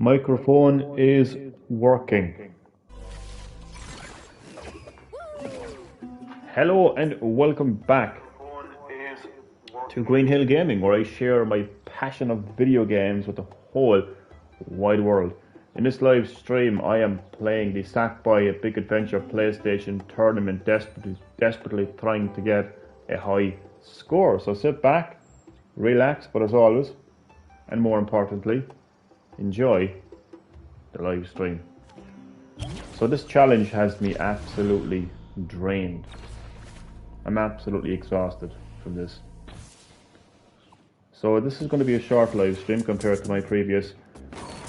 Microphone is working. Hello and welcome back to Green Hill Gaming, where I share my passion of video games with the whole wide world. In this live stream, I am playing the Sackboy Big Adventure PlayStation tournament, desperately trying to get a high score. So sit back, relax, but as always, and more importantly, enjoy the live stream. So this challenge has me absolutely drained. I'm absolutely exhausted from this. So this is going to be a short live stream compared to my previous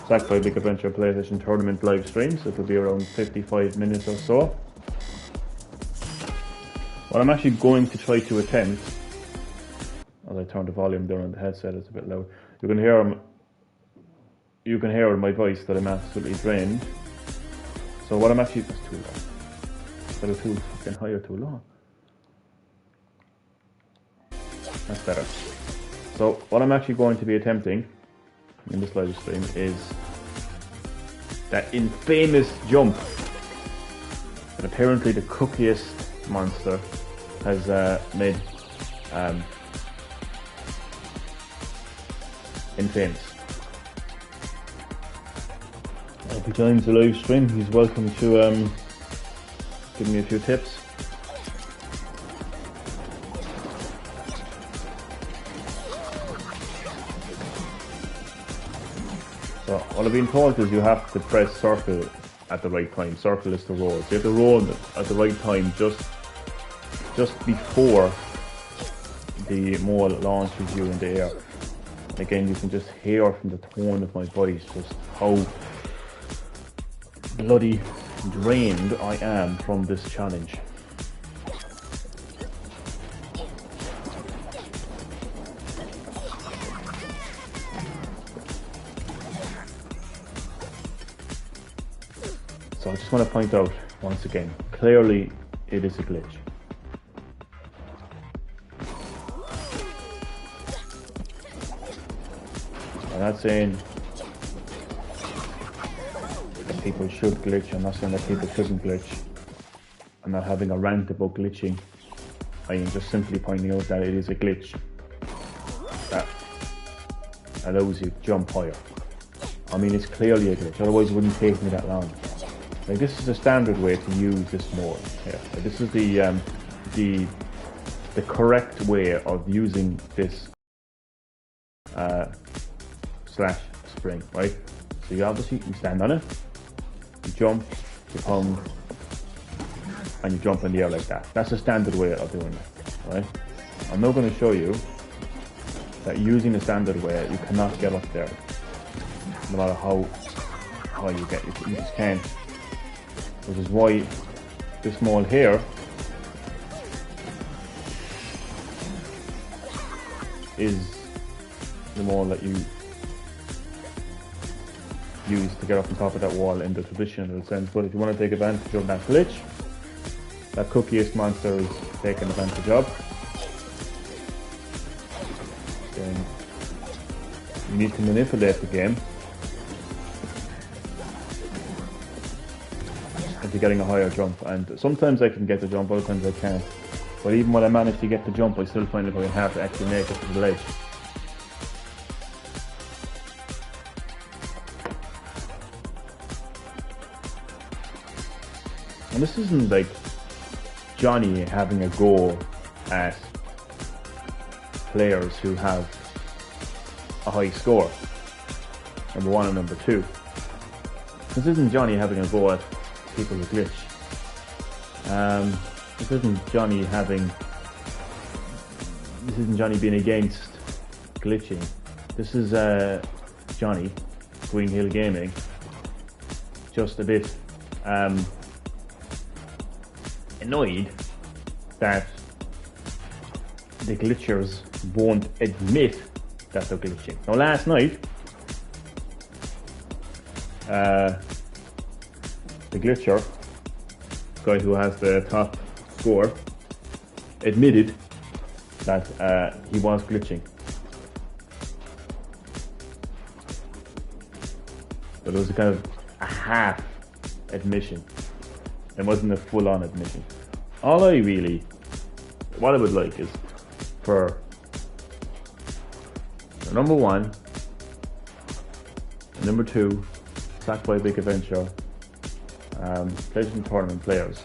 Sackboy Big Adventure PlayStation tournament live streams. It will be around 55 minutes or so. What I'm actually going to try to attempt, as I turn the volume down on the headset, it's a bit loud. You can hear in my voice that I'm absolutely drained. So what I'm actually, that's too low. Is that too fucking high or too low? That's better. So what I'm actually going to be attempting in this live stream is that infamous jump that apparently the cookiest monster has made infamous. If he joins the live stream, he's welcome to give me a few tips. So what I've been told is you have to press circle at the right time. Circle is the roll. So you have to roll at the right time, just before the mole launches you in the air. Again, you can just hear from the tone of my voice just how bloody drained I am from this challenge. So I just want to point out once again, clearly it is a glitch. I'm not saying that people should glitch, I'm not saying that people shouldn't glitch. I'm not having a rant about glitching. I am just simply pointing out that it is a glitch that allows you to jump higher. I mean, it's clearly a glitch, otherwise it wouldn't take me that long. Like, this is the standard way to use this mode here. Like, this is the correct way of using this slash spring, right? So you stand on it, you jump, you pound, and you jump in the air like that. That's the standard way of doing it, right? I'm now going to show you that using the standard way, you cannot get up there, no matter how high you get. You just can't. Which is why this mole here is the mole that you use to get up on top of that wall in the traditional sense. But if you want to take advantage of that glitch, that cookiest monster is taking advantage of, then you need to manipulate the game into getting a higher jump. And sometimes I can get the jump, other times I can't. But even when I manage to get the jump, I still find it very hard to actually make it to the ledge. And this isn't like Johnny having a go at players who have a high score, number one and number two. This isn't Johnny having a go at people with glitch. This isn't Johnny being against glitching. This is Johnny, Green Hill Gaming, just a bit annoyed that the glitchers won't admit that they're glitching. Now last night, the glitcher, guy who has the top score, admitted that he was glitching. but it was a kind of a half admission. It wasn't a full-on admission. What I would like is for number one, and number two, Sackboy Big Adventure, PlayStation Tournament players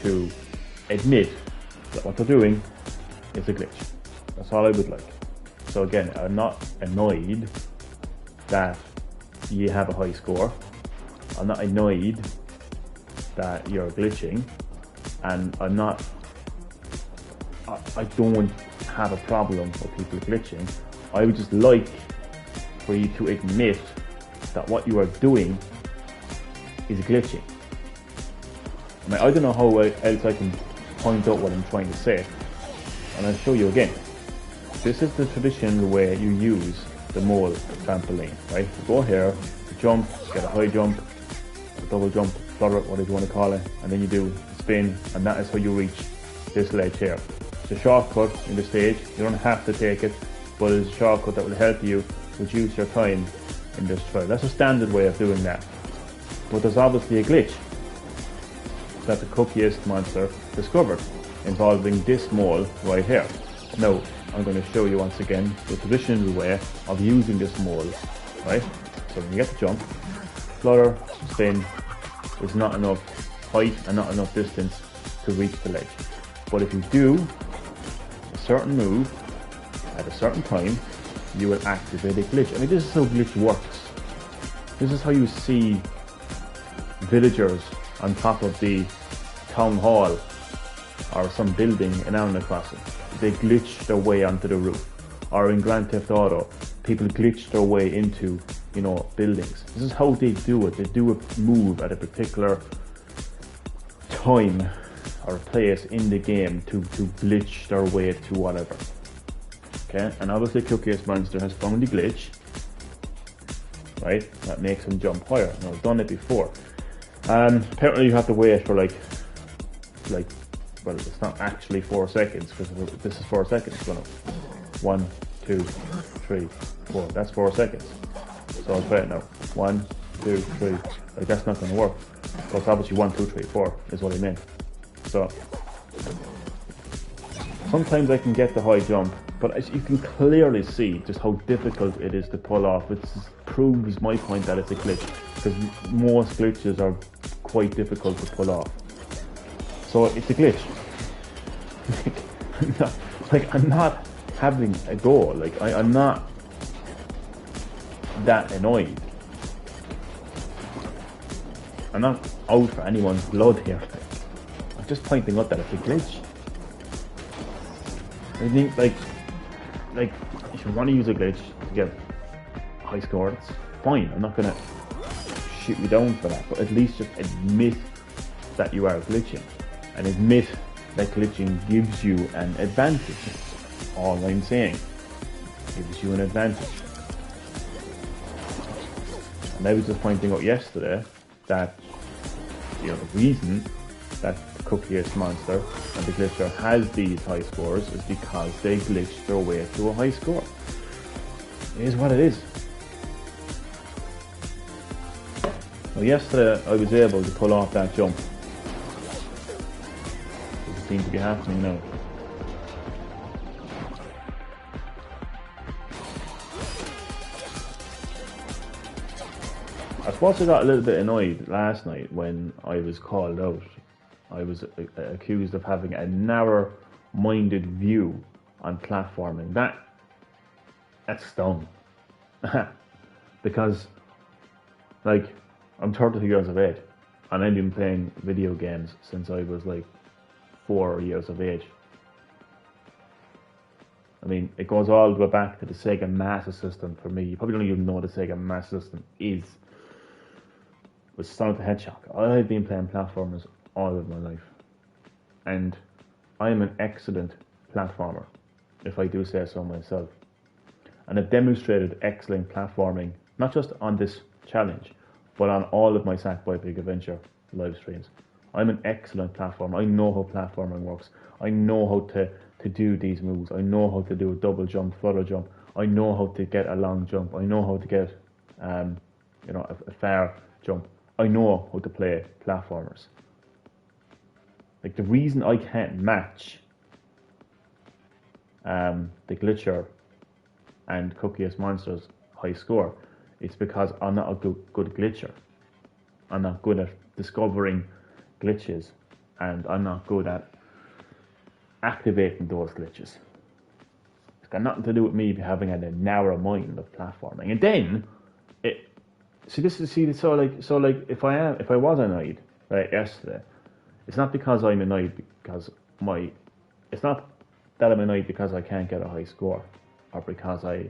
to admit that what they're doing is a glitch. That's all I would like. So again, I'm not annoyed that you have a high score. I'm not annoyed that you're glitching, and I don't have a problem with people glitching. I would just like for you to admit that what you are doing is glitching. I mean, I don't know how else I can point out what I'm trying to say, and I'll show you again. This is the traditional way you use the mole trampoline, right? You go here, you jump, get a high jump, a double jump, flutter, whatever you want to call it, and then you do a spin, and that is how you reach this ledge here. It's a shortcut in the stage. You don't have to take it, but it's a shortcut that will help you reduce your time in this trial. That's a standard way of doing that. But there's obviously a glitch that the cookiest monster discovered involving this mole right here. Now, I'm going to show you once again the traditional way of using this mole, right? So when you get the jump, flutter, spin, there's not enough height and not enough distance to reach the ledge. But if you do a certain move at a certain time, you will activate a glitch. I mean, this is how glitch works. This is how you see villagers on top of the town hall or some building in Animal Crossing. They glitch their way onto the roof. Or in Grand Theft Auto, people glitch their way into, buildings. This is how they do it. They do a move at a particular time or place in the game to glitch their way to whatever. Okay, and obviously Cookiest Monster has found the glitch, right? That makes him jump higher. Now, I've done it before. Apparently you have to wait for well, it's not actually 4 seconds, because this is 4 seconds. So 1, 2, 3, 4. That's 4 seconds. So I'll try it now. 1, 2, 3. Like, that's not going to work. So it's obviously 1, 2, 3, 4 is what I meant. So sometimes I can get the high jump, but as you can clearly see just how difficult it is to pull off, which proves my point that it's a glitch, because most glitches are quite difficult to pull off. So it's a glitch. I'm not having a go. I'm not that annoyed. I'm not out for anyone's blood here. I'm just pointing out that it's a glitch. I think if you want to use a glitch to get high score, it's fine. I'm not gonna shoot you down for that, but at least just admit that you are glitching, and admit that glitching gives you an advantage. All I'm saying, gives you an advantage. And I was just pointing out yesterday that the reason that the Cookiest Monster and the Glitcher has these high scores is because they glitched their way to a high score. It is what it is. Well, yesterday I was able to pull off that jump. It seems to be happening now. I suppose I got a little bit annoyed last night when I was called out. I was accused of having a narrow-minded view on platforming. That's dumb. Because, I'm 32 years of age, and I've been playing video games since I was 4 years of age. I mean, it goes all the way back to the Sega Master System for me. You probably don't even know what the Sega Master System is. It was Sonic the Hedgehog. I've been playing platformers all of my life. And I am an excellent platformer, if I do say so myself. And I've demonstrated excellent platforming, not just on this challenge, but on all of my Sackboy Big Adventure live streams. I'm an excellent platformer. I know how platforming works. I know how to do these moves. I know how to do a double jump, flutter jump. I know how to get a long jump. I know how to get you know, a far jump. I know how to play platformers. Like the reason I can't match the Glitcher and Cookie as Monsters high score, it's because I'm not a good glitcher. I'm not good at discovering glitches, and I'm not good at activating those glitches. It's got nothing to do with me having a narrow mind of platforming. And then so like if I was annoyed right yesterday, it's not because I'm annoyed because it's not that I'm annoyed because I can't get a high score or because I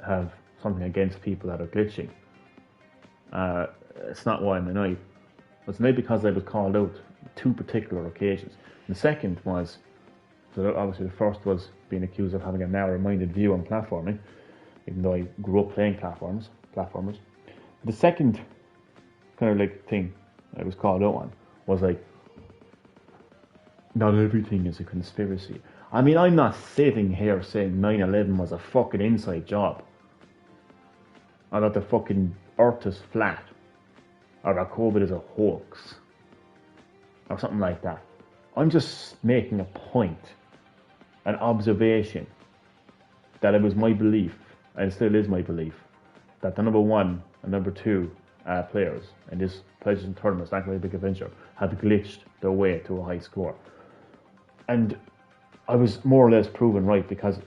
have something against people that are glitching. It's not why I'm annoyed. It's annoyed because I was called out two particular occasions. And the second was, so obviously the first was being accused of having a narrow-minded view on platforming, even though I grew up playing platformers. The second kind of like thing I was called out on was like, not everything is a conspiracy. I mean, I'm not sitting here saying 9/11 was a fucking inside job, or that the fucking earth is flat, or that COVID is a hoax, or something like that. I'm just making a point, an observation, that it was my belief, and it still is my belief, that the number one and number two players in this PlayStation tournament, Sackboy Big Adventure, had glitched their way to a high score. And I was more or less proven right because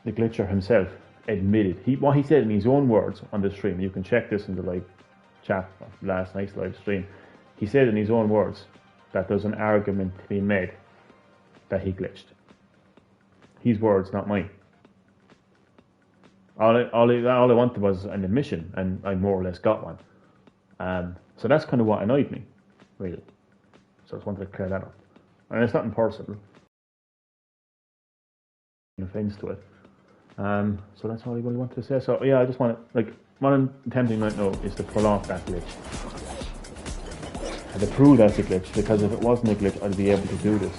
the glitcher himself admitted, what he said in his own words on the stream, you can check this in the live chat of last night's live stream, he said in his own words that there's an argument to be made that he glitched. His words, not mine. All I wanted was an admission, and I more or less got one. So that's kind of what annoyed me, really. So I just wanted to clear that up. And it's nothing personal. No offense to it. So that's all I really wanted to say. So yeah, I just want to, like, what I'm attempting right now is to pull off that glitch. And to prove that's a glitch, because if it wasn't a glitch, I'd be able to do this.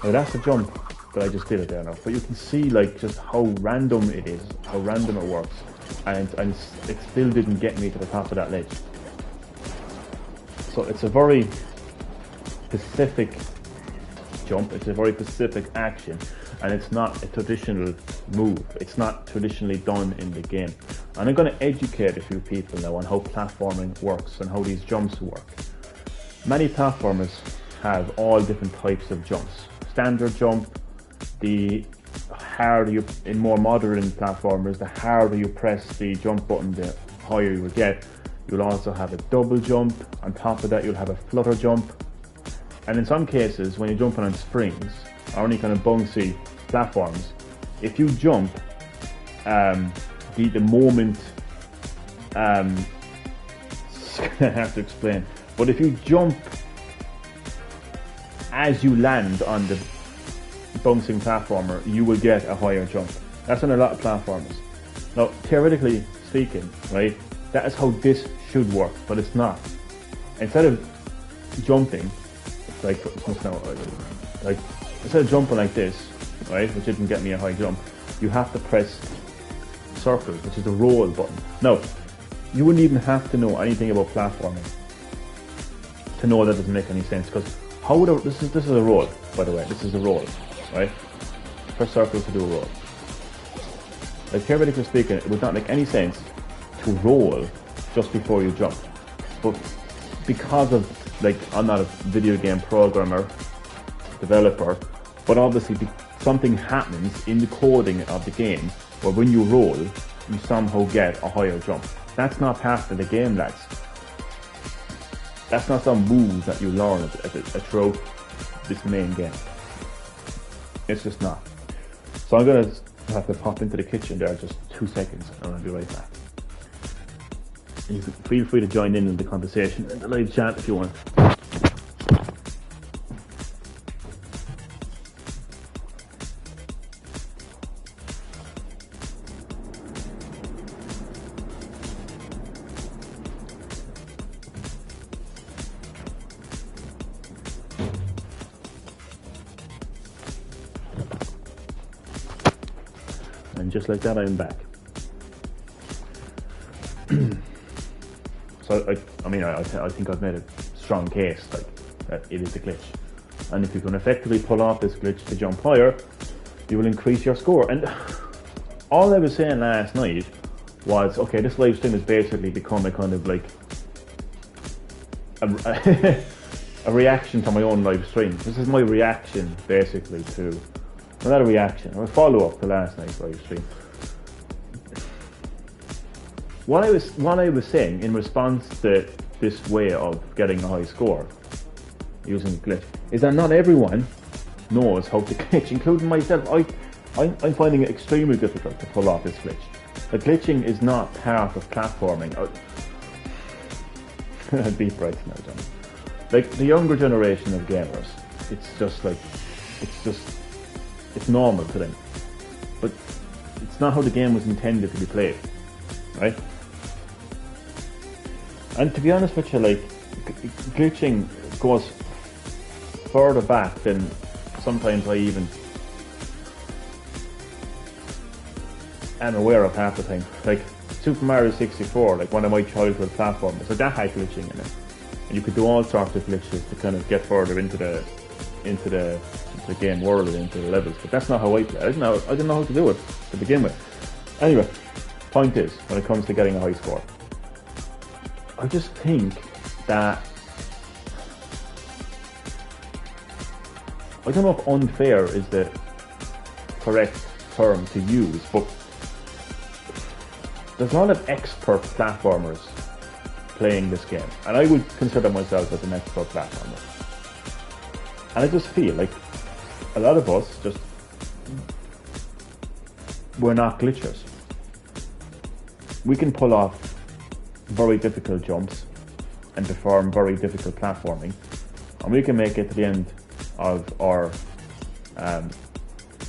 Now that's the jump that I just did it there now. But you can see like just how random it is, how random it works. And it still didn't get me to the top of that ledge. So it's a very specific jump, it's a very specific action, and it's not a traditional move. It's not traditionally done in the game. And I'm going to educate a few people now on how platforming works and how these jumps work. Many platformers have all different types of jumps. Standard jump, the harder you, in more modern platformers, the harder you press the jump button, the higher you will get. You'll also have a double jump. On top of that, you'll have a flutter jump. And in some cases, when you're jumping on springs or any kind of bouncy platforms, if you jump, the moment, I have to explain, but if you jump as you land on the bouncing platformer, you will get a higher jump. That's on a lot of platformers. Now, theoretically speaking, right, that is how this should work, but it's not. Instead of jumping, like instead of jumping like this, right, which didn't get me a high jump, you have to press circle, which is the roll button. Now, you wouldn't even have to know anything about platforming to know that doesn't make any sense, because how would this is a roll, by the way, this is a roll, right? Press circle to do a roll. Like, theoretically speaking, it would not make any sense to roll just before you jump, but because of, like, I'm not a video game programmer, developer, but obviously something happens in the coding of the game where when you roll, you somehow get a higher jump. That's not part of the game, lads. That's not some move that you learn throughout this main game. It's just not. So I'm gonna have to pop into the kitchen there just 2 seconds and I'll be right back. And you can feel free to join in the conversation in the live chat if you want. And just like that, I'm back. So I mean, I think I've made a strong case like that it is a glitch, and if you can effectively pull off this glitch to jump higher, you will increase your score. And all I was saying last night was, okay, this live stream has basically become a kind of like a reaction to my own live stream. This is my reaction basically to, well, not a reaction, a follow up to last night's live stream. What I was saying in response to this way of getting a high score using a glitch is that not everyone knows how to glitch, including myself. I'm finding it extremely difficult to pull off this glitch. The glitching is not part of platforming. Deep breaths now, John. Like the younger generation of gamers, it's normal to them. But it's not how the game was intended to be played, right? And to be honest with you, like, glitching goes further back than sometimes I even am aware of half the time. Like Super Mario 64, like one of my childhood platformers, so that had glitching in it. And you could do all sorts of glitches to kind of get further into the game world and into the levels. But that's not how I play. I didn't know how to do it to begin with. Anyway, point is, when it comes to getting a high score, I just think that, I don't know if unfair is the correct term to use, but there's a lot of expert platformers playing this game, and I would consider myself as an expert platformer. And I just feel like a lot of us we're not glitchers. We can pull off very difficult jumps and perform very difficult platforming, and we can make it to the end of our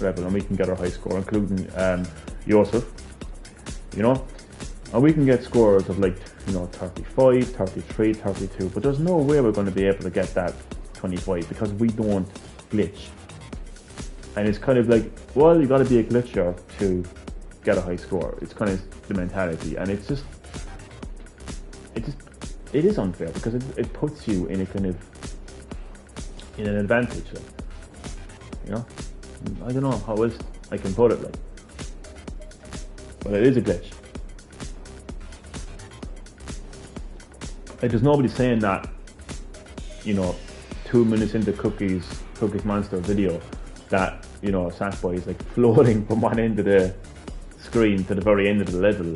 level and we can get our high score, including Joseph, you know, and we can get scores of like, you know, 35, 33, 32, but there's no way we're going to be able to get that 25 because we don't glitch. And it's kind of like, well, you got to be a glitcher to get a high score. It's kind of the mentality, and it is unfair because it puts you in a kind of in an advantage, like, you know. I don't know how else I can put it, like, but it is a glitch. Like, there's nobody saying that, you know, 2 minutes into Cookies Monster video that, you know, Sackboy is like floating from one end of the screen to the very end of the level,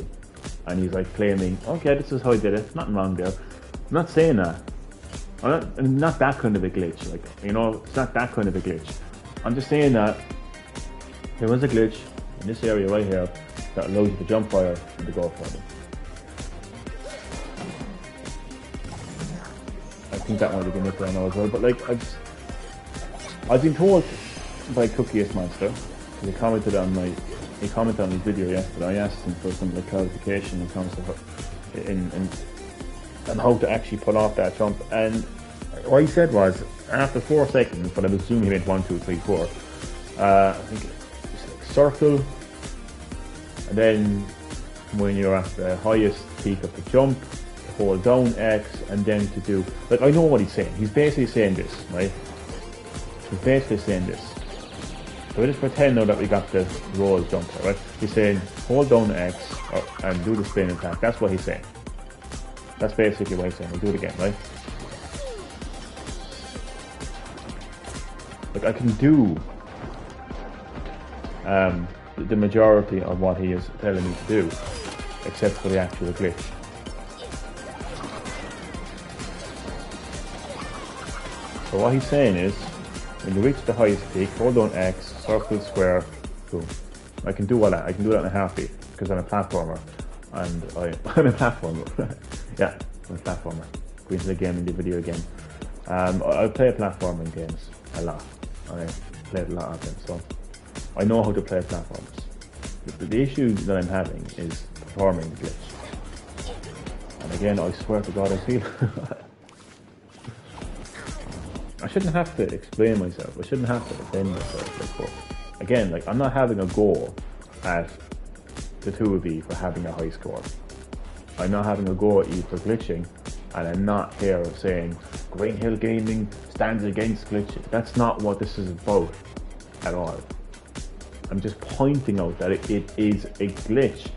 and he's like claiming, okay, this is how I did it, nothing wrong there. I'm not saying that. I'm not that kind of a glitch, like, you know, it's not that kind of a glitch. I'm just saying that there was a glitch in this area right here that allows you to jump higher and to go further. I think that might have been it there now as well, but like, I've been told by Cookies Monster, because he commented on his video yesterday. I asked him for some like clarification in terms of and how to actually pull off that jump, and what he said was after 4 seconds, but I would assume he meant 1, 2, 3, 4. I think it's like circle, and then when you're at the highest peak of the jump, hold down X, and then to do, like, I know what he's saying. He's basically saying this, right? He's basically saying this. So we just pretend now that we got the roll jump there, right? He's saying hold down X and do the spin attack. That's what he's saying. That's basically what he's saying. We'll do it again, right? Like, I can do the majority of what he is telling me to do, except for the actual glitch. So what he's saying is, when you reach the highest peak, hold down X, circle, square, boom. I can do all that. I can do that in a heartbeat because I'm a platformer, and I'm a platformer. Yeah, I'm a platformer. Go into the game and do video again. I play platforming games a lot. I played a lot of them, so I know how to play platformers. The issue that I'm having is performing the glitch. And again, I swear to God, I feel I shouldn't have to explain myself. I shouldn't have to defend myself. Like, but again, like, I'm not having a go at the two of you for having a high score. I'm not having a go at you for glitching, and I'm not here saying Green Hill Gaming stands against glitching. That's not what this is about at all. I'm just pointing out that it is a glitch,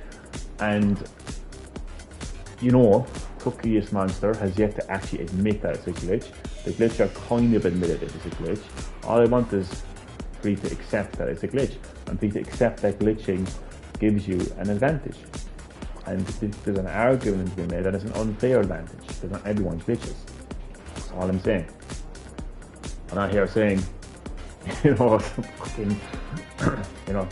and you know, Cookiest Monster has yet to actually admit that it's a glitch. The glitcher kind of admitted it is a glitch. All I want is for you to accept that it's a glitch, and for you to accept that glitching gives you an advantage. And there's an argument to be made that it's an unfair advantage, because not everyone glitches. That's all I'm saying. I'm not here saying, fucking, I'm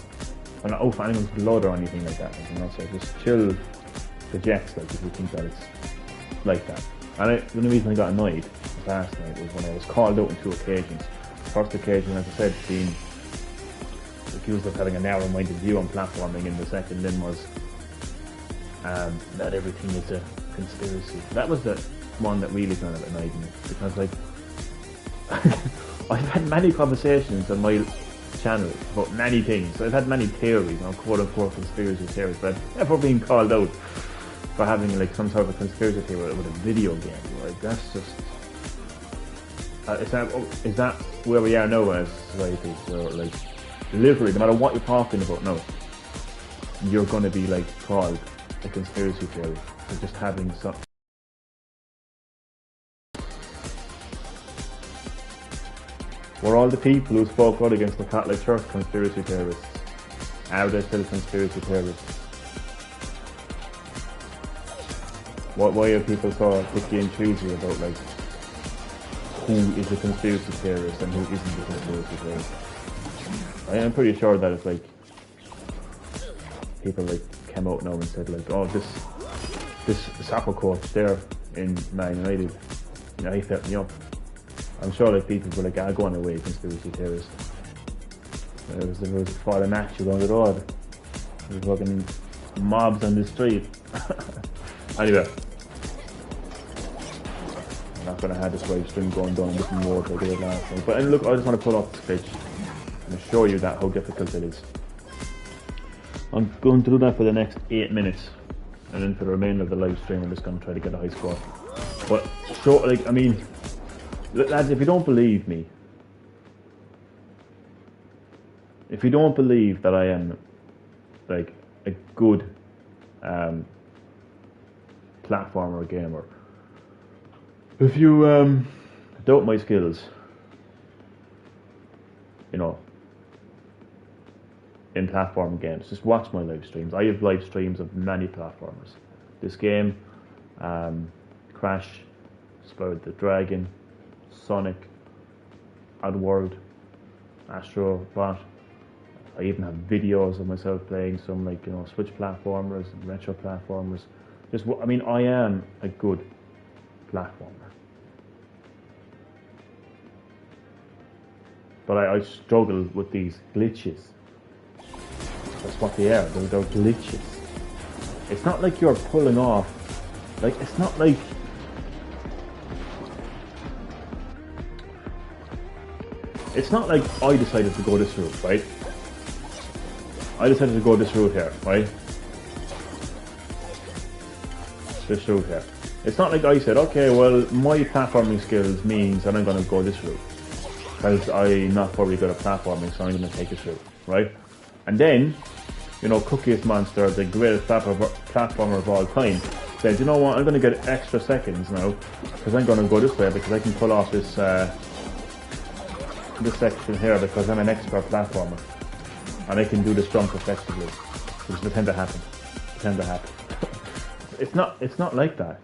not out for anyone's blood or anything like that, so just chill the jets, like, if you think that it's like that. And the only reason I got annoyed last night was when I was called out on 2 occasions. First occasion, as I said, being accused of having a narrow-minded view on platforming, and the second then was that everything is a conspiracy. That was the one that really kind of annoyed me, because like I've had many conversations on my channel about many things. I've had many theories, quote-unquote conspiracy theories, but I've never been called out for having like some sort of a conspiracy theory with a video game. Like, that's just is that where we are now as society, where like literally no matter what you're talking about now, you're going to be like called a conspiracy theory for just having some. Were all the people who spoke out against the Catholic Church conspiracy theorists? Are they still conspiracy theorists? Why are people so picky and choosy about like who is a conspiracy theorist and who isn't a conspiracy theorist? I am pretty sure that it's like people like came out now and said like, oh, this soccer coach there in Man United, he set me up. I'm sure like people were like, I'll go on away, conspiracy theorist. There was for a match around the road. There was fucking mobs on the street. Anyway, I'm not gonna have this live stream going down with more like I did last time. But look, I just want to pull off this pitch and show you that how difficult it is. I'm going to do that for the next 8 minutes, and then for the remainder of the live stream, I'm just going to try to get a high score. But lads, if you don't believe me, if you don't believe that I am like a good platformer gamer, if you doubt my skills, in platform games, just watch my live streams. I have live streams of many platformers. This game, Crash, Spyro the Dragon, Sonic, Oddworld, Astro Bot. I even have videos of myself playing some Switch platformers and retro platformers. I am a good platformer. But I struggle with these glitches. That's what they are. They're glitches. It's not like you're pulling off. Like, it's not like I decided to go this route, right? I decided to go this route here, right? This route here. It's not like I said, okay, well, my platforming skills means that I'm going to go this route, because I'm not probably good at platforming, so I'm going to take this route, right? And then, Cookiest Monster, the greatest platformer of all time, said, you know what, I'm going to get extra seconds now, because I'm going to go this way, because I can pull off this section here, because I'm an expert platformer, and I can do this jump effectively, which will tend to happen. It's not like that.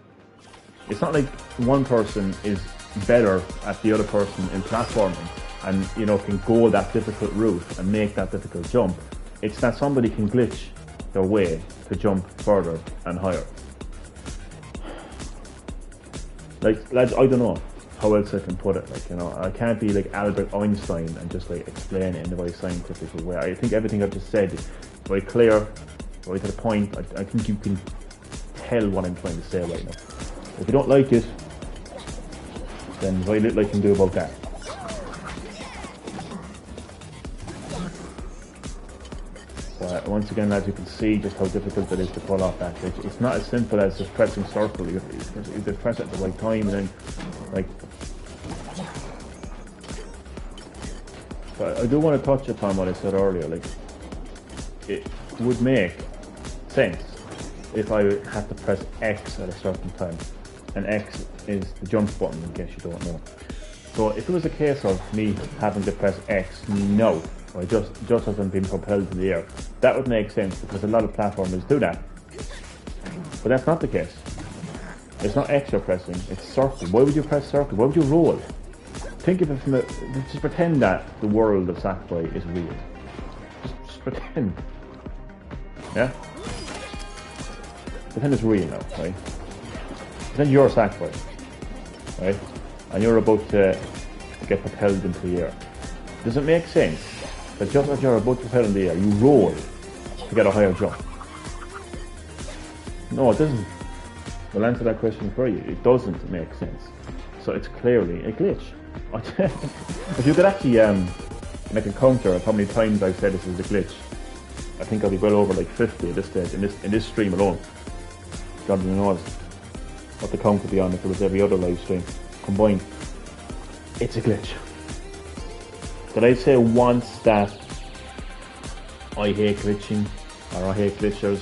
It's not like one person is better at the other person in platforming, and can go that difficult route and make that difficult jump. It's that somebody can glitch their way to jump further and higher. Like, lads, I don't know how else I can put it. I can't be like Albert Einstein and just explain it in a very scientific way. I think everything I've just said is very clear, very to the point. I think you can tell what I'm trying to say right now. If you don't like it, then very little I can do about that. once again, lads, you can see just how difficult it is to pull off that glitch. It's not as simple as just pressing circle. You have to press it at the right time, and then, like... But I do want to touch upon what I said earlier. Like, it would make sense if I had to press X at a certain time. And X is the jump button, in case you don't know. So if it was a case of me having to press X now, or just as I'm being propelled in the air, that would make sense because a lot of platformers do that. But that's not the case. It's not X you're pressing, it's circle. Why would you press circle? Why would you roll? Think of it from just pretend that the world of Sackboy is real. Just pretend. Yeah? Pretend it's real now, right? Pretend you're Sackboy, right? And you're about to get propelled into the air. Does it make sense that just as you're about to propel in the air, you roll to get a higher jump? No, it doesn't. We'll answer that question for you. It doesn't make sense. So it's clearly a glitch. If you could actually make a counter of how many times I've said this is a glitch, I think I'll be well over like 50 at this stage, in this stream alone. God only knows what the count would be on if it was every other live stream combined. It's a glitch. Did I say once that I hate glitching, or I hate glitchers?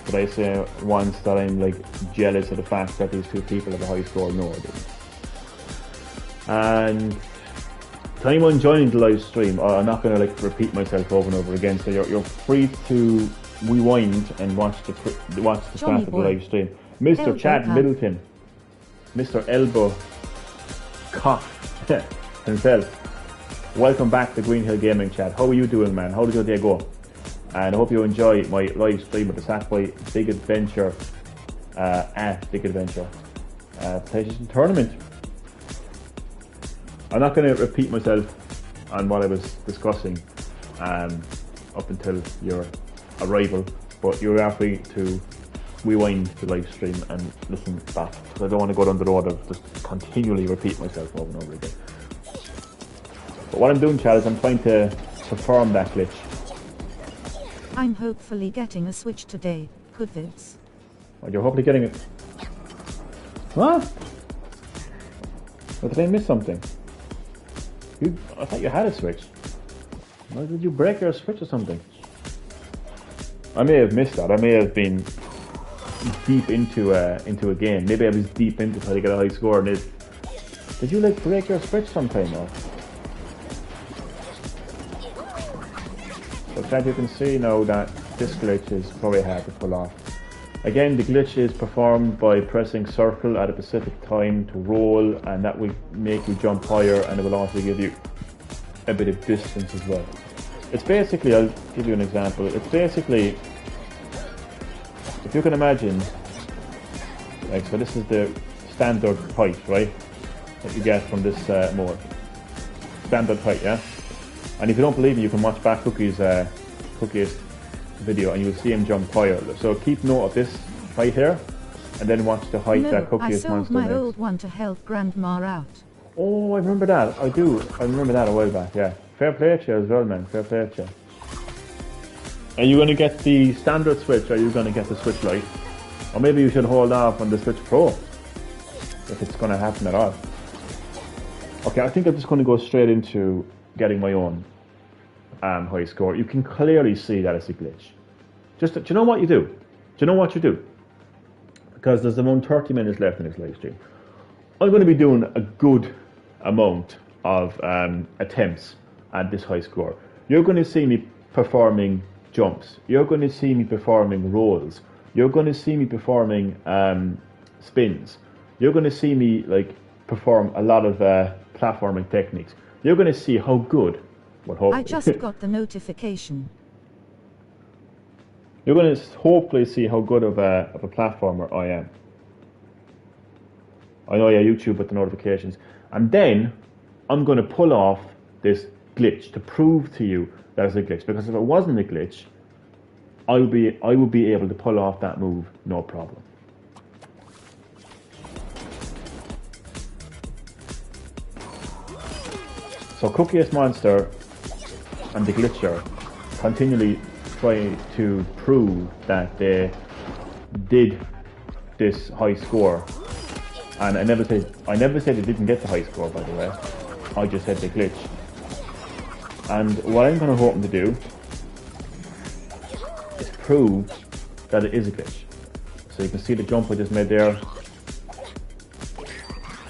Did I say once that I'm like jealous of the fact that these two people have a high score? No, I didn't. And to anyone joining the live stream, I'm not going to like repeat myself over and over again, so you're free to rewind and watch the start of the live stream. Mr. Chad Middleton, Mr. Elbow Cock himself. Welcome back to Green Hill Gaming, Chad. How are you doing, man? How did your day go? And I hope you enjoy my live stream with the Sackboy Big Adventure at Big Adventure PlayStation Tournament. I'm not going to repeat myself on what I was discussing up until your arrival, but you're free to rewind the live stream and listen back, because I don't want to go down the road of just continually repeat myself over and over again. But what I'm doing, Chad, is I'm trying to perform that glitch. I'm hopefully getting a Switch today. Good vids. Oh, you're hopefully getting it. What? Or did I miss something? I thought you had a Switch. Or did you break your Switch or something? I may have missed that. I may have been deep into a game. Maybe I was deep into trying to get a high score and it. Did you like break your Switch sometime or? So as you can see now that this glitch is probably hard to pull off. Again, the glitch is performed by pressing circle at a specific time to roll, and that will make you jump higher, and it will also give you a bit of distance as well. It's basically, I'll give you an example, it's basically, if you can imagine, like, so this is the standard height, right, that you get from this mode. Standard height, yeah? And if you don't believe me, you can watch back Cookie's video and you will see him jump higher. So keep note of this right here, and then watch the height that Cookie is monster my makes. old one to help Grandma out. Oh, I remember that. I do. I remember that a while back, yeah. Fair play to you as well, man. Fair play to you. Are you going to get the standard Switch, or are you going to get the Switch Lite? Or maybe you should hold off on the Switch Pro, if it's going to happen at all. Okay, I think I'm just going to go straight into getting my own high score. You can clearly see that it's a glitch. Do you know what you do? Do you know what you do? Because there's around 30 minutes left in this live stream. I'm going to be doing a good amount of attempts at this high score. You're going to see me performing jumps. You're going to see me performing rolls. You're going to see me performing spins. You're going to see me like perform a lot of platforming techniques. You're going to see how good. I just got the notification. You're going to hopefully see how good of a platformer I am. I know, yeah, YouTube with the notifications. And then I'm going to pull off this glitch to prove to you that it's a glitch. Because if it wasn't a glitch, I would be able to pull off that move, no problem. So Cookiest Monster and the Glitcher continually try to prove that they did this high score. And I never said they didn't get the high score, by the way. I just said they glitched. And what I'm going to hope to do is prove that it is a glitch. So you can see the jump I just made there.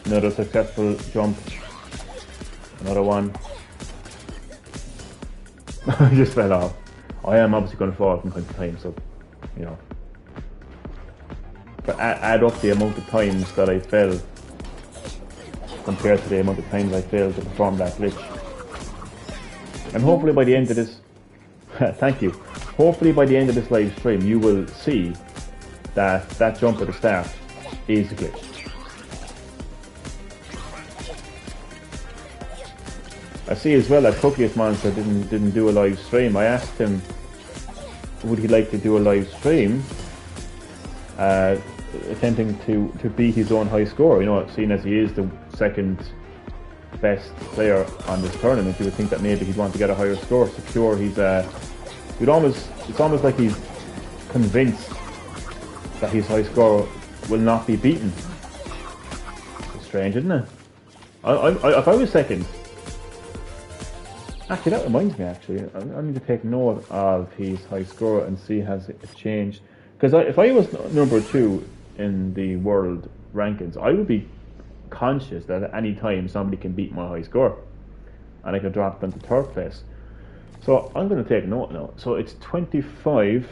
Another successful jump. Another one. I just fell off. I am obviously going to fall from time to time, so, you know. But add up the amount of times that I fell compared to the amount of times I failed to perform that glitch. And hopefully by the end of this, thank you. Hopefully by the end of this live stream, you will see that that jump at the start is a glitch. I see as well that Cookiest Monster didn't do a live stream. I asked him, would he like to do a live stream, attempting to beat his own high score. You know, seeing as he is the second best player on this tournament, you would think that maybe he'd want to get a higher score, secure his. It's almost like he's convinced that his high score will not be beaten. It's strange, isn't it? If I was second. Actually, that reminds me, I need to take note of his high score and see has it changed. Because if I was number 2 in the world rankings, I would be conscious that at any time somebody can beat my high score. And I could drop them to 3rd place. So I'm going to take note now. So it's 25.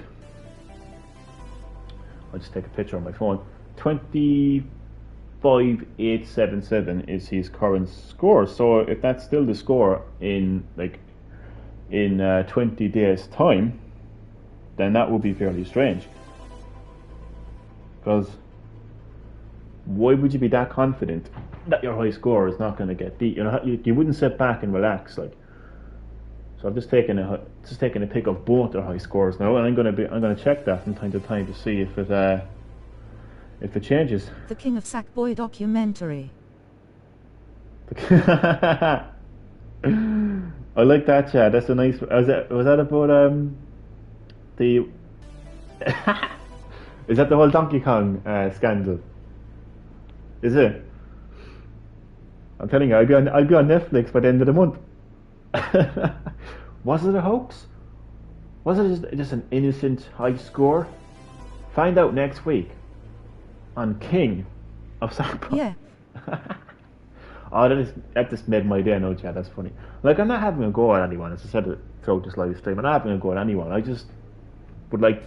I'll just take a picture on my phone. 25,877 is his current score. So if that's still the score in 20 days time, then that would be fairly strange. Because why would you be that confident that your high score is not going to get beat? You know, you wouldn't sit back and relax like. So I've just taken a pic of both their high scores now, and I'm going to check that from time to time to see if it changes. The King of Sackboy documentary. I like that, Chad. That's a nice. Was that about the? Is that the whole Donkey Kong scandal? Is it? I'm telling you, I'll be on Netflix by the end of the month. Was it a hoax? Was it just an innocent high score? Find out next week on King of Sackboy. Yeah. Oh, that just made my day. No, Chad, that's funny. Like, I'm not having a go at anyone, as I said throughout this live stream. I'm not having a go at anyone. I just would like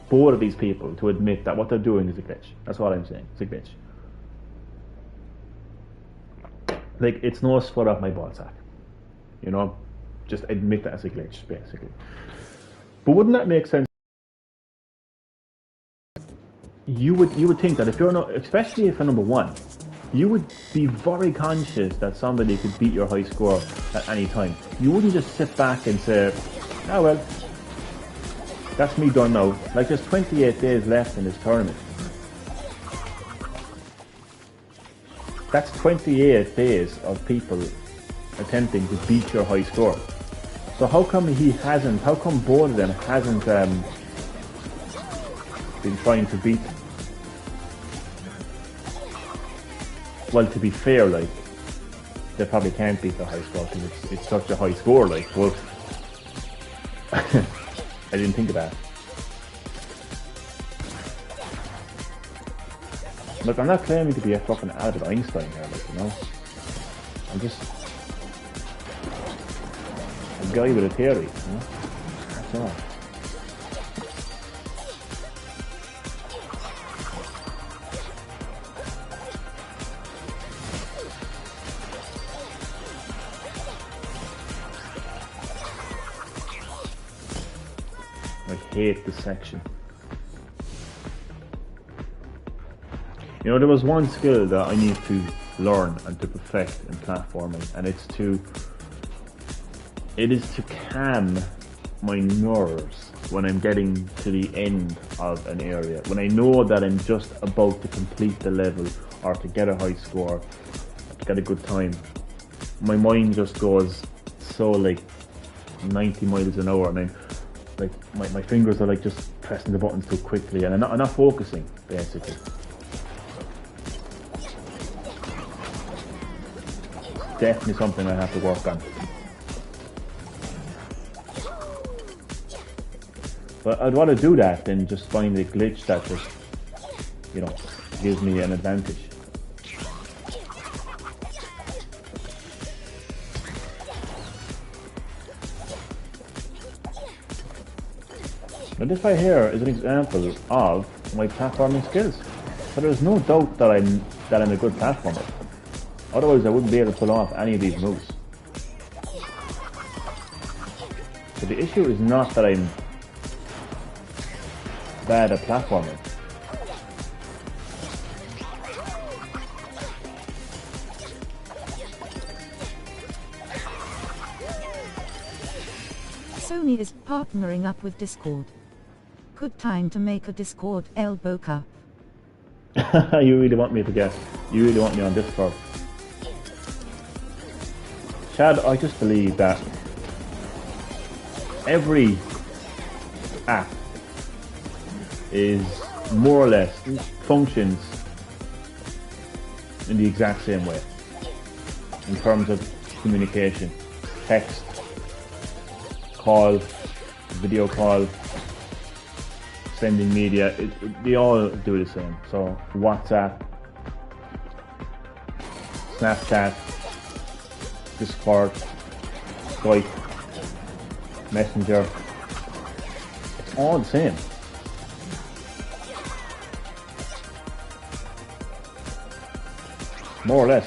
both of these people to admit that what they're doing is a glitch. That's what I'm saying. It's a glitch. Like, it's no sweat off my ballsack. You know, just admit that as a glitch, basically. But wouldn't that make sense? You would think that if you're not, especially if you're number 1, you would be very conscious that somebody could beat your high score at any time. You wouldn't just sit back and say, "Oh well, that's me done now." Like, there's 28 days left in this tournament. That's 28 days of people attempting to beat your high score. So how come both of them hasn't been trying to beat? Well, to be fair, like, they probably can't beat the high score because it's such a high score, like, but I didn't think of that. Look, I'm not claiming to be a fucking Albert Einstein here, like, you know. I'm just a guy with a theory, you know. That's all. I hate this section. You know, there was one skill that I need to learn and to perfect in platforming, and it is to calm my nerves when I'm getting to the end of an area. When I know that I'm just about to complete the level or to get a high score, to get a good time, my mind just goes so like 90 miles an hour, and I'm like my fingers are like just pressing the buttons too quickly, and I'm not focusing basically. Definitely something I have to work on. But I'd rather do that than just find a glitch that just, you know, gives me an advantage. Now this right here is an example of my platforming skills. So there's no doubt that I'm a good platformer. Otherwise I wouldn't be able to pull off any of these moves. So the issue is not that I'm bad at platforming. Sony is partnering up with Discord. Good time to make a Discord elbow cup. You really want me to guess? You really want me on Discord? Chad, I just believe that every app is more or less functions in the exact same way in terms of communication, text, call, video call, sending media, they all do the same. So WhatsApp, Snapchat, Discord, Skype, Messenger, it's all the same. More or less.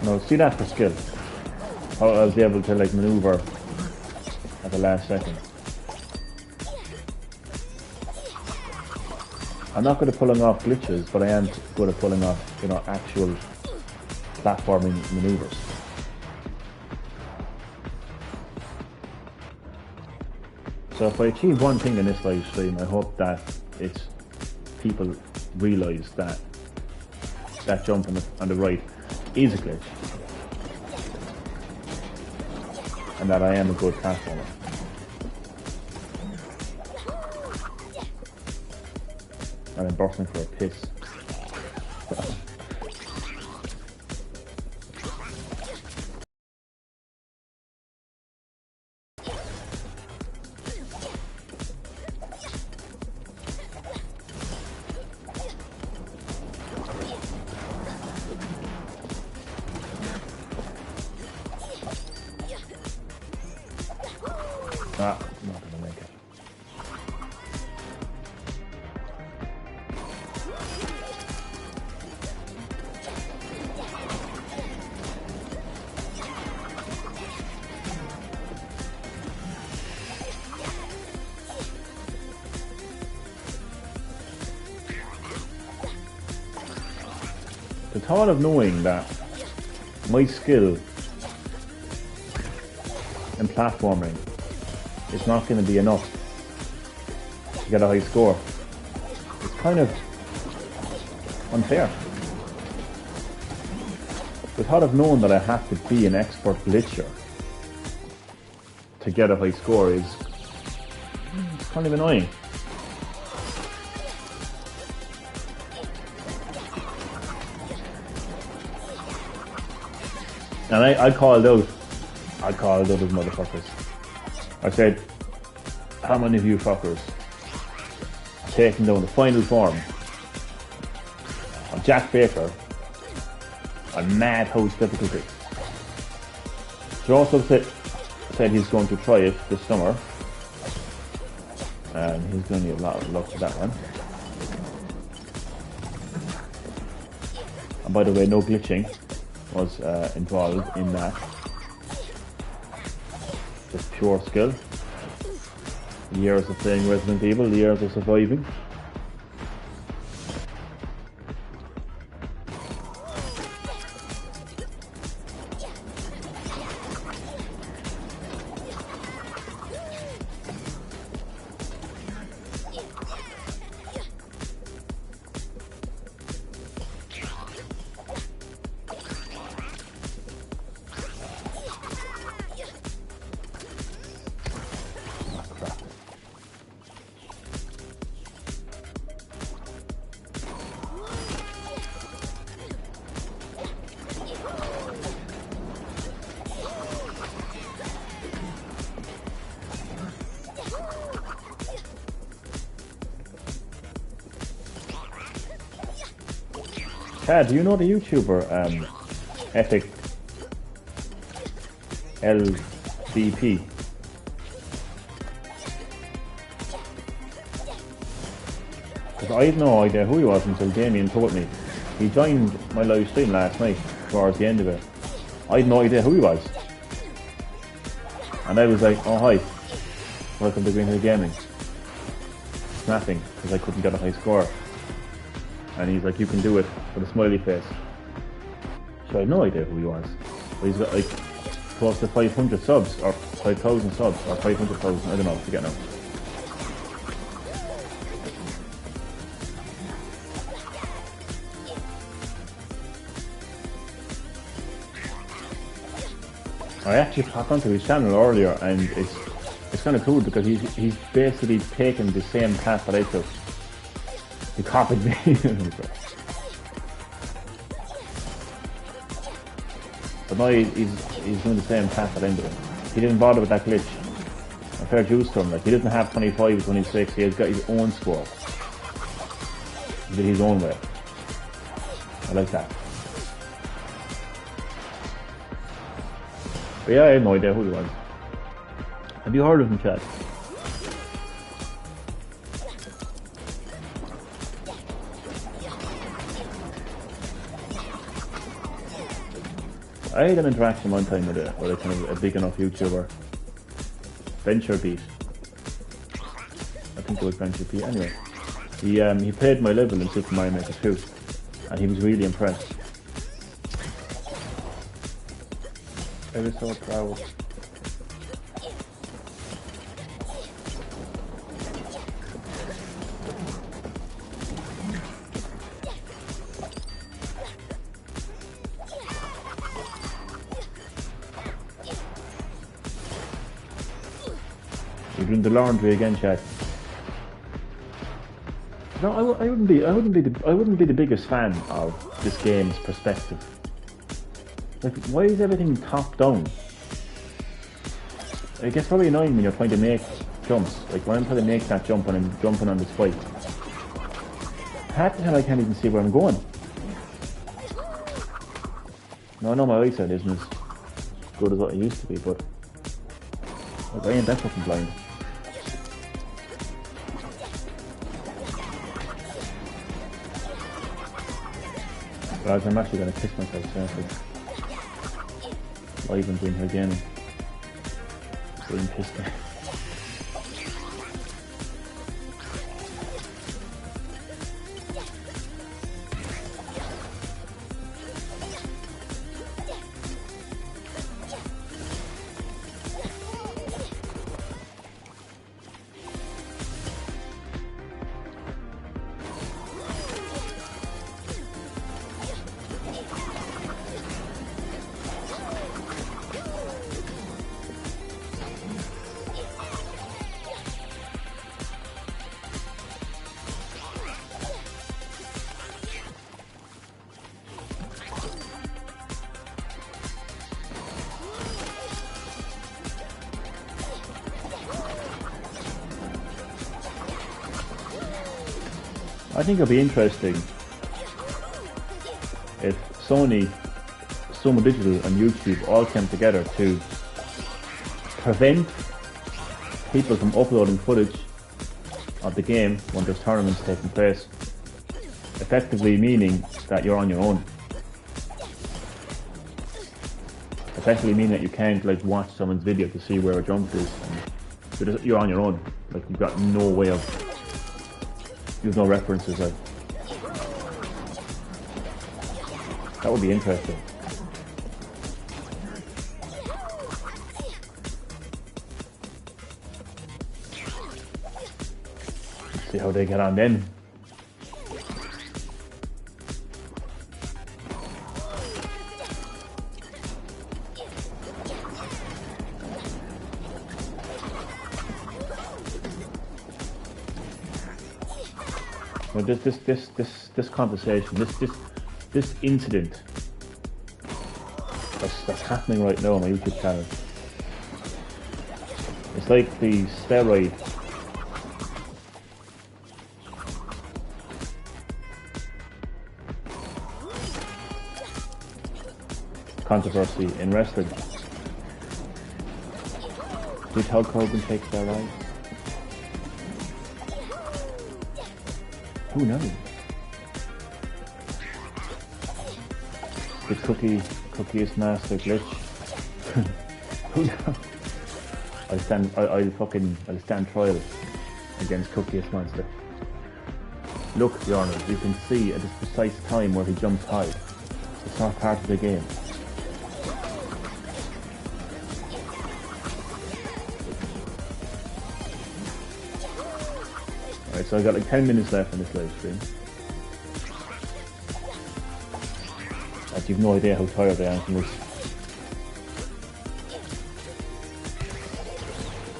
No, see that for skill. How I was able to like maneuver at the last second. I'm not good at pulling off glitches, but I am good at pulling off, you know, actual platforming maneuvers. So if I achieve one thing in this live stream, I hope that it's people realise that that jump on the right is a glitch, and that I am a good platformer. And I'm bursting for a piss. Ah, not gonna make it. The thought of knowing that my skill in platforming is not going to be enough to get a high score, it's kind of unfair. The thought of knowing that I have to be an expert glitcher to get a high score is kind of annoying. And I called out those motherfuckers. I said, how many of you fuckers are taking down the final form of Jack Baker on Madhouse difficulty? He also said he's going to try it this summer, and he's going to need a lot of luck with that one. And by the way, no glitching was involved in that. Just pure skill. Years of playing Resident Evil, years of surviving. Chad, do you know the YouTuber Epic LVP? Because I had no idea who he was until Damien told me. He joined my live stream last night towards the end of it. I had no idea who he was. And I was like, oh hi, welcome to Green Hill Gaming. Snapping, because I couldn't get a high score. And he's like, you can do it, with a smiley face. So I had no idea who he was. But he's got like close to 500 subs, or 5,000 subs, or 500,000, I don't know, I forget now. I actually popped onto his channel earlier, and it's kind of cool because he's basically taken the same path that I took. He copied me. But now he's doing the same path that I'm doing. He didn't bother with that glitch. A fair juice to him. Like, he doesn't have 25, 26. He has got his own score. He did his own way. I like that. But yeah, I had no idea who he was. Have you heard of him, Chad? I had an interaction one time with a kind of a big enough YouTuber. Venture Beat. I think it was Venture Beat. Anyway, he played my level in Super Mario Maker 2, and he was really impressed. I was so proud. You're doing the laundry again, Chad. No, I wouldn't be the biggest fan of this game's perspective. Like, why is everything top down? It gets probably annoying when you're trying to make jumps. Like when I'm trying to make that jump and I'm jumping on the spike. Half the time I can't even see where I'm going. No, I know my eyesight isn't as good as what it used to be, but like, I ain't that fucking blind. Guys, I'm actually gonna kiss myself seriously. Live and Green Hill Gaming. Green pissed me. I think it'll be interesting if Sony, Soma Digital and YouTube all came together to prevent people from uploading footage of the game when there's tournaments taking place, effectively meaning that you're on your own. Effectively meaning that you can't like watch someone's video to see where a jump is. And you're on your own. Like you've got no way of. There's no references. Like that would be interesting. Let's see how they get on then. Well, this conversation, this incident that's happening right now on my YouTube channel. It's like the steroid. controversy in wrestling. Did Hulk Hogan take their lives? Who knows? Did Cookie is master glitch? Who knows? I'll stand trial against Cookie is master. Look, Your Honour, you can see at this precise time where he jumps high. It's not part of the game. Alright, so I got like 10 minutes left on this live stream. But you've no idea how tired I am from this.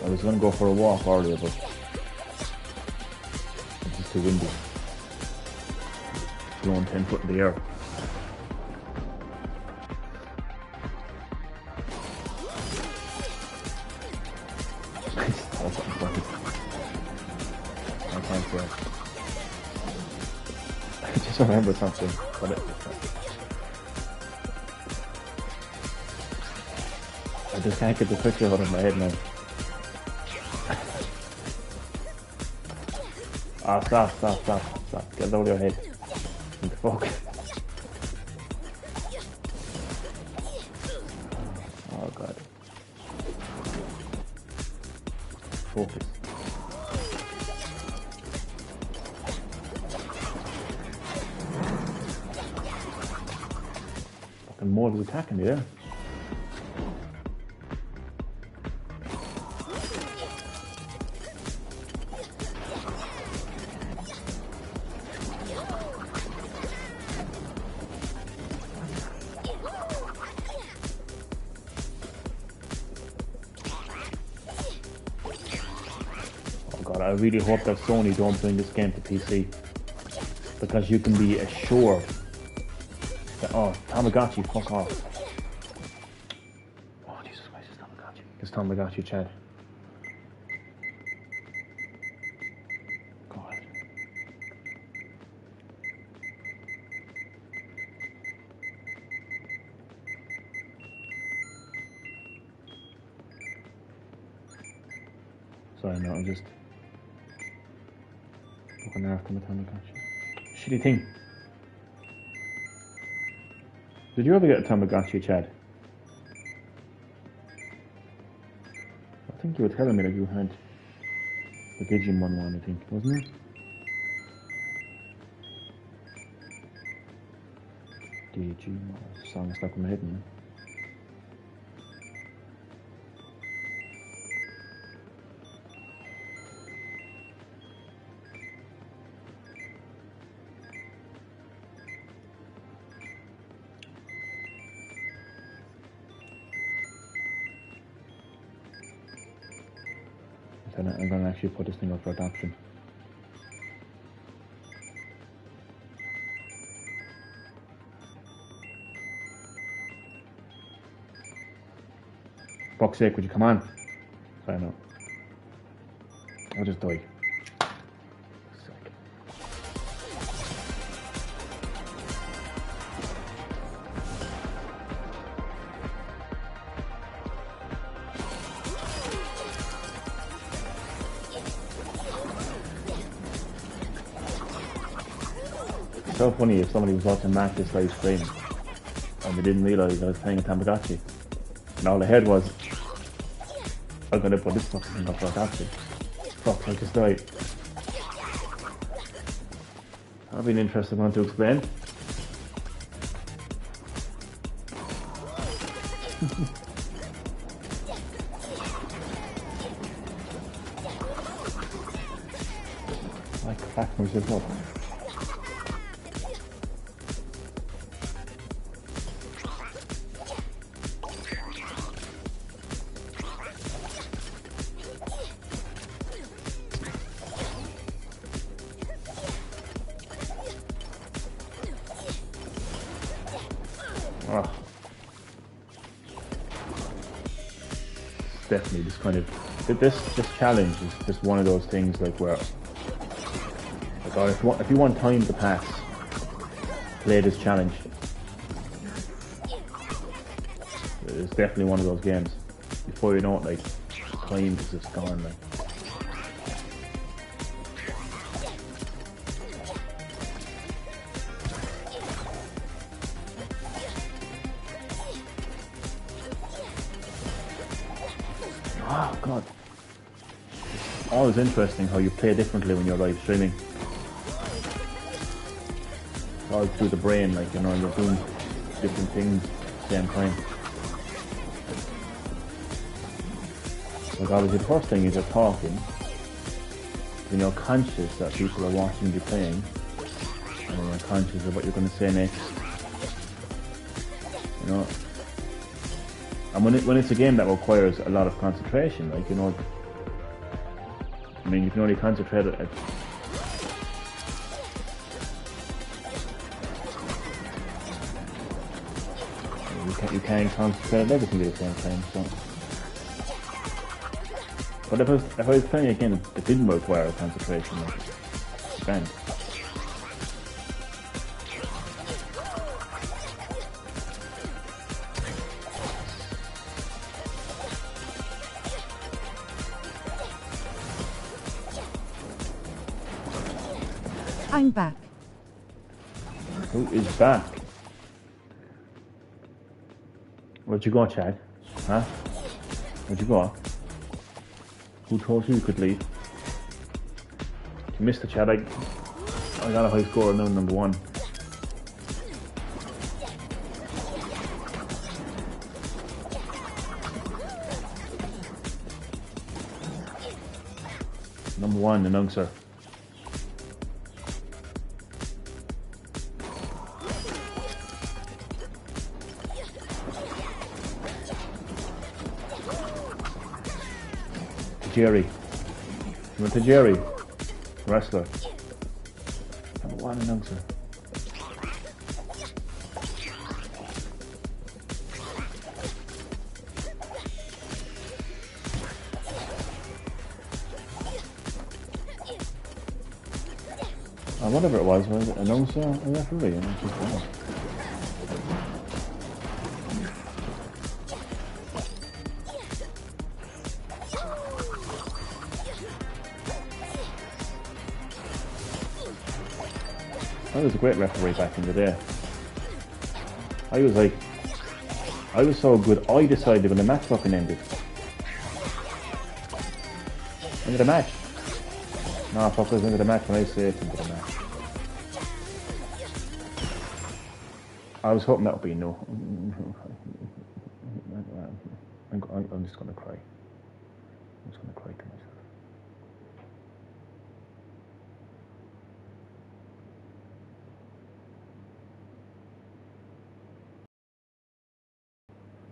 I was going to go for a walk earlier, but it's just too windy. Blowing 10 foot in the air. I can't say it. I just remember something, but I just can't get the picture out of my head now. Ah, stop. Get it out of your head. Fuck. Oh god. Focus. Fucking Maul is attacking me there. I really hope that Sony don't bring this game to PC, because you can be assured that, oh, Tamagotchi, fuck off. Oh, Jesus Christ, it's Tamagotchi. It's Tamagotchi, Chad. God. Sorry, no, I'm just looking after my Tamagotchi. Shitty thing. Did you ever get a Tamagotchi, Chad? I think you were telling me that you had the Digimon one, I think, wasn't it? Digimon. Song stuck in my head now. I'm going to actually put this thing up for adoption. Fuck's sake, would you come on? Sorry, no. I'll just die. It's so funny if somebody was watching Matt's live stream and they didn't realise I was playing a Tamagotchi. And all I heard was, I'm gonna put this fucking thing up for adoption. Fuck, I just died. That'll be an interesting one to explain. I cracked myself up. Definitely this kind of this challenge is just one of those things like where like, if you want time to pass, play this challenge. it's definitely one of those games. Before you know it, like, time is just gone, like. Oh god. It's always interesting how you play differently when you're live streaming. It's all through the brain, like, you know, you're doing different things at the same time. Like obviously the first thing is you're talking, then you're conscious that people are watching you playing, and then you're conscious of what you're going to say next. You know, and when it's a game that requires a lot of concentration, like, you know, I mean, you can only concentrate at you can't concentrate at everything at the same time. So, but if I was playing a game that didn't require concentration, like, grand. I'm back. Who is back? Where'd you go, Chad? Huh? Where'd you go? Who told you could leave? You missed the Chad. I got a high score now, number 1. Number 1, announcer. Jerry. You went to Jerry. Wrestler. Number 1 announcer. Whatever it was it announcer or referee? I was a great referee back in the day. I was so good, I decided when the match fucking ended. End of the match. No, fuck, it was end of the match when I say it's end of the match. I was hoping that would be no. I'm just gonna cry. I'm just gonna cry to myself.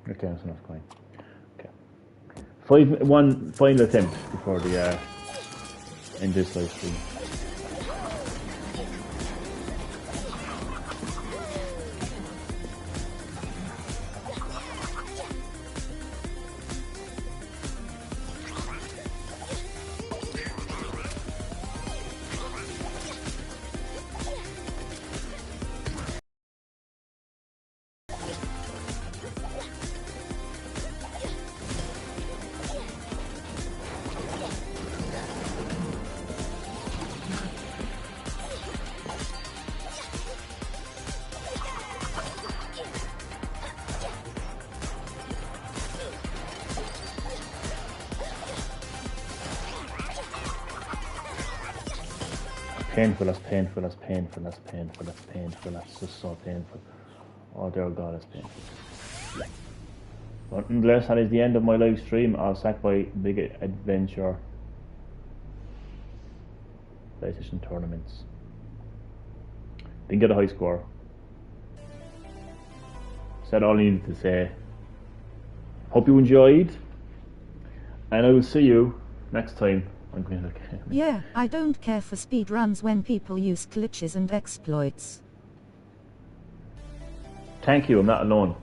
Okay, that's enough crying. Okay. One final attempt before the end this live stream. Painful, that's painful, that's painful, that's painful, that's painful, that's just so painful. Oh dear God, that's painful. But nonetheless, that is the end of my live stream of Sackboy Big Adventure PlayStation tournaments. Didn't get a high score. Said all I needed to say. Hope you enjoyed, and I will see you next time. Yeah, I don't care for speed runs when people use glitches and exploits. Thank you, I'm not alone.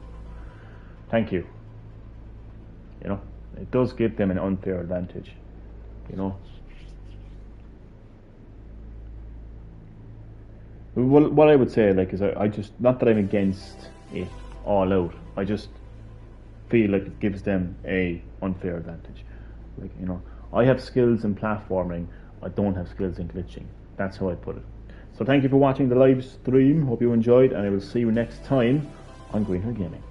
Thank you. You know, it does give them an unfair advantage. You know. What I would say, like, is I just, not that I'm against it all out. I just, feel like it gives them a unfair advantage. Like, you know, I have skills in platforming, I don't have skills in glitching. That's how I put it. So thank you for watching the live stream. Hope you enjoyed, and I will see you next time on Green Hill Gaming.